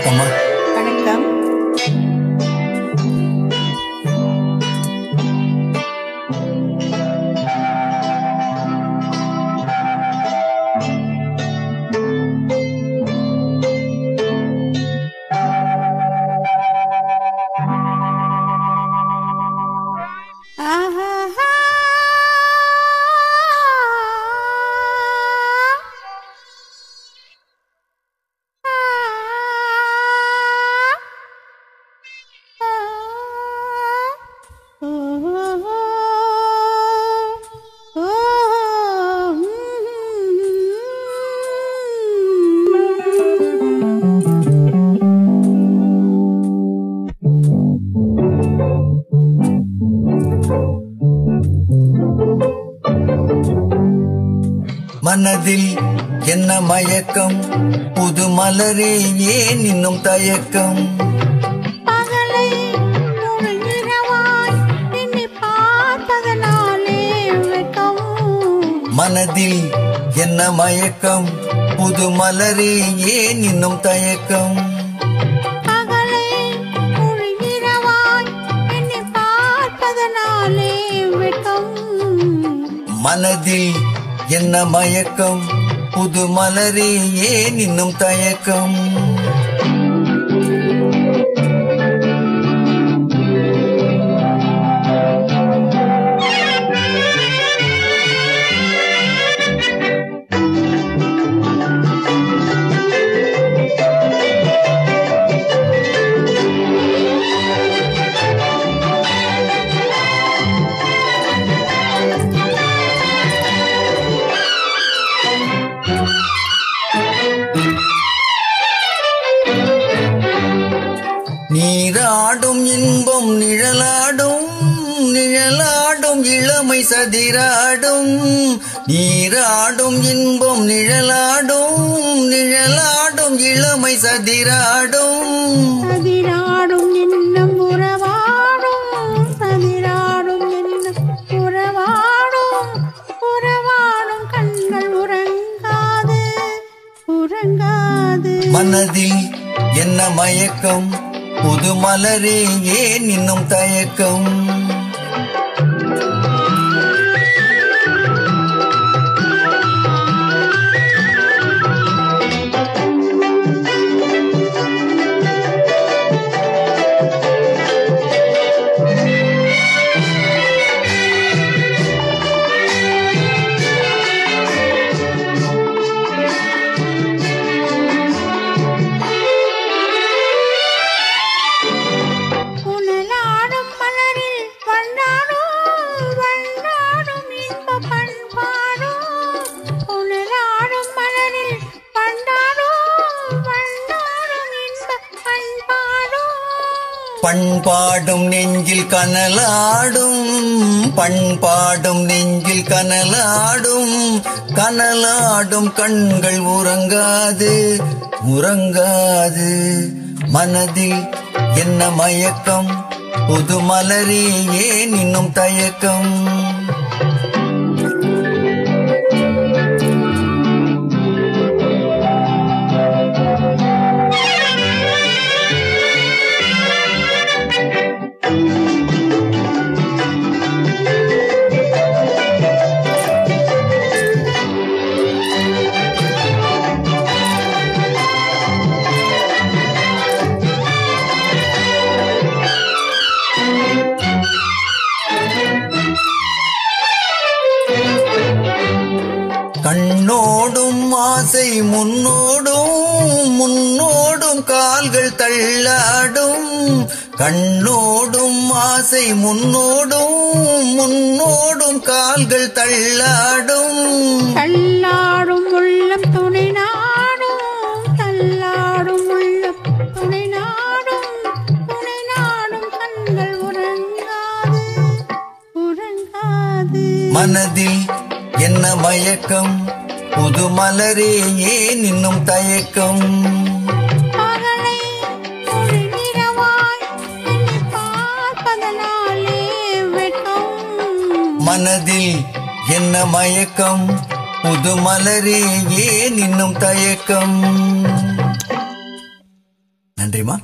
வணக்கம்மா. வணக்கம். மனதில் என்ன மயக்கம், புது மலரே ஏன் இன்னும் தயக்கம்? பகலை ஒரு இரவாய் எண்ணி பார்ப்பதனாலே வெட்கம். மனதில் என்ன மயக்கம், புது மலரே ஏன் இன்னும் தயக்கம்? பகலை ஒரு இரவாய் எண்ணி பார்ப்பதனாலே வெட்கம். மனதில் என்ன மயக்கம், புது மலரே ஏன் இன்னும் தயக்கம்? நீராடும் இன்பம் நிழலாடும், நிழலாடும் இளமை சதிராடும். நீராடும் இன்பம் நிழலாடும், நிழலாடும் இளமை சதிராடும். சதிராடும் இன்னும் உறவாடும், சதிராடும் இன்னும் உறவாடும். உறவாடும் கண்கள் உறங்காது, உறங்காது. மனதில் என்ன மயக்கம், புது மலரே ஏன் இன்னும் தயக்கம்? பண்பாடும் நெஞ்சில் கனலாடும், பண்பாடும் நெஞ்சில் கனலாடும். கனலாடும் கண்கள் உறங்காது, உறங்காது. மனதில் என்ன மயக்கம், புது மலரே ஏன் இன்னும் தயக்கம்? கண்ணோடும் ஆசை முன்னோடும், முன்னோடும் கால்கள் தள்ளாடும். கண்ணோடும் ஆசை முன்னோடும், முன்னோடும் கால்கள் தள்ளாடும். தள்ளாடும் உள்ளம் துணை நாடும், தள்ளாடும் உள்ளம் துணை நாடும். துணை நாடும் கண்கள் உறங்காது, உறங்காது. மனதில் என்ன மயக்கம், புது மலரே ஏன் இன்னும் தயக்கம்? பகலை ஒரு இரவாய் எண்ணி பார்ப்பதனாலே வெட்கம். மனதில் என்ன மயக்கம், புது மலரே ஏன் இன்னும் தயக்கம்? நன்றி. நன்றிமா.